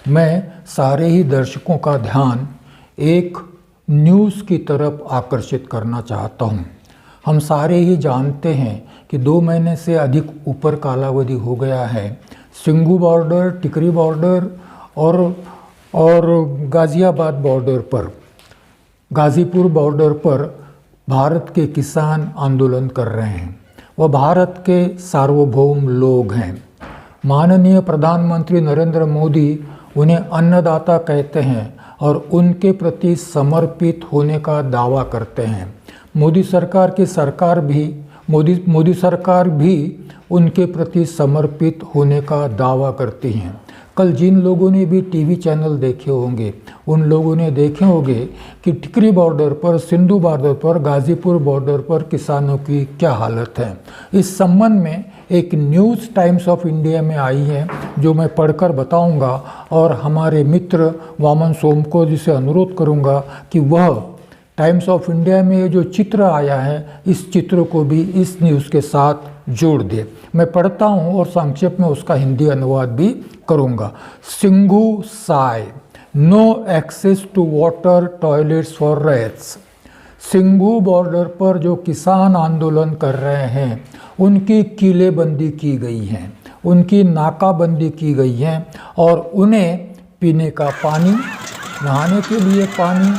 मैं सारे ही दर्शकों का ध्यान एक न्यूज़ की तरफ आकर्षित करना चाहता हूं। हम सारे ही जानते हैं कि 2 महीने से अधिक ऊपर कालावधि हो गया है सिंघू बॉर्डर, टिकरी बॉर्डर और गाज़ियाबाद बॉर्डर पर, गाज़ीपुर बॉर्डर पर भारत के किसान आंदोलन कर रहे हैं। वह भारत के सार्वभौम लोग हैं। माननीय प्रधानमंत्री नरेंद्र मोदी उन्हें अन्नदाता कहते हैं और उनके प्रति समर्पित होने का दावा करते हैं। मोदी सरकार भी उनके प्रति समर्पित होने का दावा करती हैं। कल जिन लोगों ने भी टीवी चैनल देखे होंगे उन लोगों ने देखे होंगे कि टिकरी बॉर्डर पर, सिंधु बॉर्डर पर, गाज़ीपुर बॉर्डर पर किसानों की क्या हालत है। इस संबंध में एक न्यूज़ टाइम्स ऑफ इंडिया में आई है जो मैं पढ़कर बताऊंगा और हमारे मित्र वामन सोमको जी से अनुरोध करूंगा कि वह टाइम्स ऑफ इंडिया में ये जो चित्र आया है इस चित्र को भी इस न्यूज़ के साथ जोड़ दे। मैं पढ़ता हूँ और संक्षेप में उसका हिंदी अनुवाद भी करूँगा। Singhu says, no access to water toilets for rats. Singhu border पर जो किसान आंदोलन कर रहे हैं उनकी किलेबंदी की गई है, उनकी नाकाबंदी की गई है और उन्हें पीने का पानी, नहाने के लिए पानी,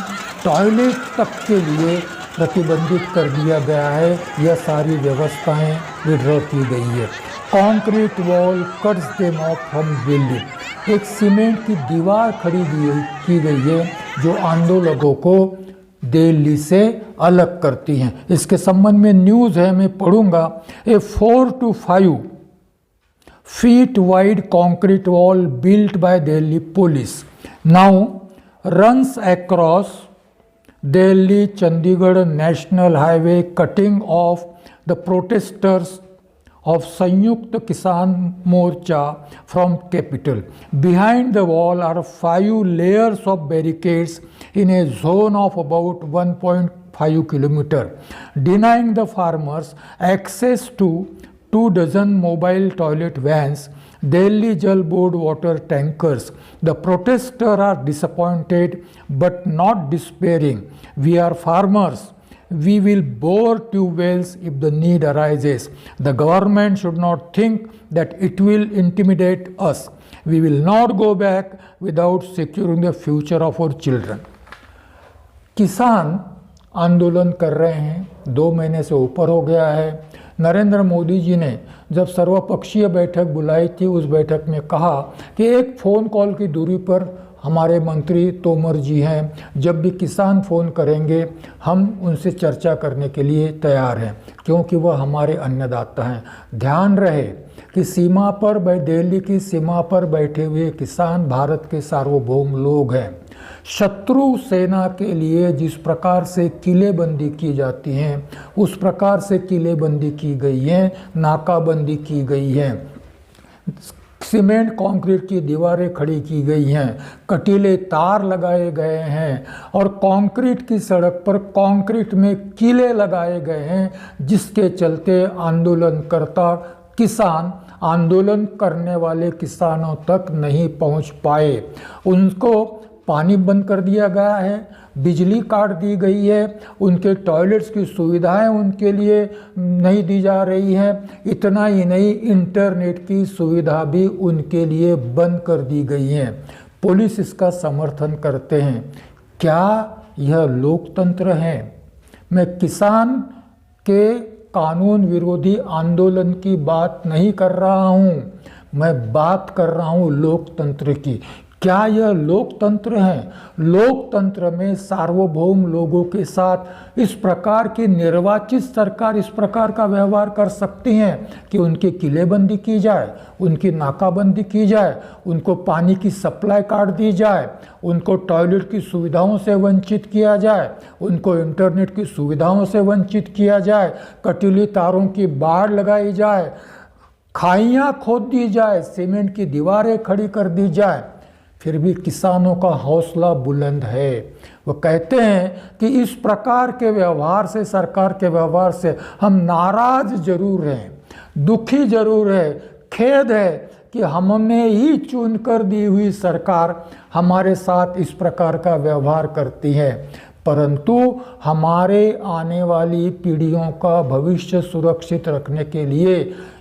टॉयलेट तक के लिए प्रतिबंधित कर दिया गया है। यह सारी व्यवस्थाएं विड्रॉ की गई है। Concrete wall cuts them of from building. एक सीमेंट की दीवार खड़ी की गई है जो आंदोलकों को दिल्ली से अलग करती हैं। इसके संबंध में न्यूज़ है, मैं पढ़ूंगा। ए 4 to 5 feet wide concrete wall built by Delhi police now runs across Delhi Chandigarh National Highway, cutting off the protesters of Sanyukta Kisan Morcha from capital. Behind the wall are 5 layers of barricades in a zone of about 1.5 km, denying the farmers access to 2 dozen mobile toilet vans, Delhi Jal Board water tankers. The protesters are disappointed but not despairing. We are farmers. We will bore tubewells if the need arises. The government should not think that it will intimidate us. We will not go back without securing the future of our children. किसान आंदोलन कर रहे हैं, 2 महीने से ऊपर हो गया है। नरेंद्र मोदी जी ने जब सर्वपक्षीय बैठक बुलाई थी उस बैठक में कहा कि एक फ़ोन कॉल की दूरी पर हमारे मंत्री तोमर जी हैं। जब भी किसान फ़ोन करेंगे हम उनसे चर्चा करने के लिए तैयार हैं क्योंकि वह हमारे अन्नदाता हैं। ध्यान रहे कि सीमा पर, दिल्ली की सीमा पर बैठे हुए किसान भारत के सार्वभौम लोग हैं। शत्रु सेना के लिए जिस प्रकार से किलेबंदी की जाती है उस प्रकार से किलेबंदी की गई है, नाकाबंदी की गई है। सीमेंट कंक्रीट की दीवारें खड़ी की गई हैं, कटीले तार लगाए गए हैं और कंक्रीट की सड़क पर कंक्रीट में किले लगाए गए हैं, जिसके चलते आंदोलनकर्ता किसान आंदोलन करने वाले किसानों तक नहीं पहुंच पाए। उनको पानी बंद कर दिया गया है, बिजली काट दी गई है, उनके टॉयलेट्स की सुविधाएं उनके लिए नहीं दी जा रही है। इतना ही नहीं, इंटरनेट की सुविधा भी उनके लिए बंद कर दी गई है। पुलिस इसका समर्थन करते हैं। क्या यह लोकतंत्र है? मैं किसान के कानून विरोधी आंदोलन की बात नहीं कर रहा हूँ, मैं बात कर रहा हूँ लोकतंत्र की। क्या यह लोकतंत्र है? लोकतंत्र में सार्वभौम लोगों के साथ इस प्रकार की निर्वाचित सरकार इस प्रकार का व्यवहार कर सकती है कि उनकी किलेबंदी की जाए, उनकी नाकाबंदी की जाए, उनको पानी की सप्लाई काट दी जाए, उनको टॉयलेट की सुविधाओं से वंचित किया जाए, उनको इंटरनेट की सुविधाओं से वंचित किया जाए, कटीली तारों की बाड़ लगाई जाए, खाइयाँ खोद दी जाए, सीमेंट की दीवारें खड़ी कर दी जाए। फिर भी किसानों का हौसला बुलंद है। वो कहते हैं कि इस प्रकार के व्यवहार से, सरकार के व्यवहार से हम नाराज जरूर हैं, दुखी जरूर है, खेद है कि हमने ही चुनकर दी हुई सरकार हमारे साथ इस प्रकार का व्यवहार करती है, परंतु हमारे आने वाली पीढ़ियों का भविष्य सुरक्षित रखने के लिए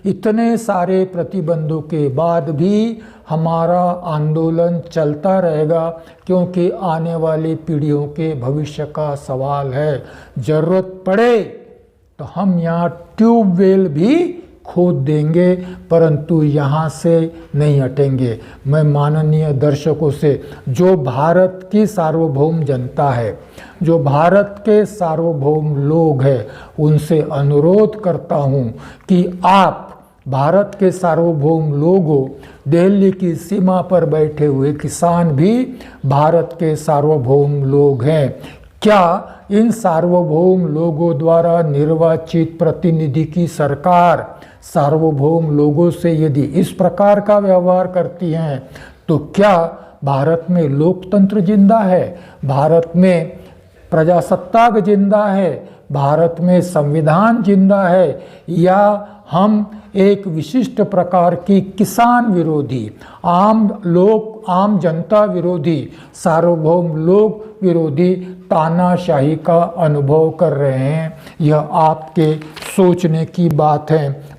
इतने सारे प्रतिबंधों के बाद भी हमारा आंदोलन चलता रहेगा, क्योंकि आने वाली पीढ़ियों के भविष्य का सवाल है। ज़रूरत पड़े तो हम यहाँ ट्यूबवेल भी खोद देंगे, परंतु यहाँ से नहीं हटेंगे। मैं माननीय दर्शकों से, जो भारत की सार्वभौम जनता है, जो भारत के सार्वभौम लोग हैं, उनसे अनुरोध करता हूँ कि आप भारत के सार्वभौम लोगों, दिल्ली की सीमा पर बैठे हुए किसान भी भारत के सार्वभौम लोग हैं। क्या इन सार्वभौम लोगों द्वारा निर्वाचित प्रतिनिधि की सरकार सार्वभौम लोगों से यदि इस प्रकार का व्यवहार करती हैं, तो क्या भारत में लोकतंत्र जिंदा है? भारत में प्रजासत्ताक जिंदा है? भारत में संविधान जिंदा है? या हम एक विशिष्ट प्रकार की किसान विरोधी, आम जनता विरोधी, सार्वभौम लोग विरोधी तानाशाही का अनुभव कर रहे हैं? यह आपके सोचने की बात है।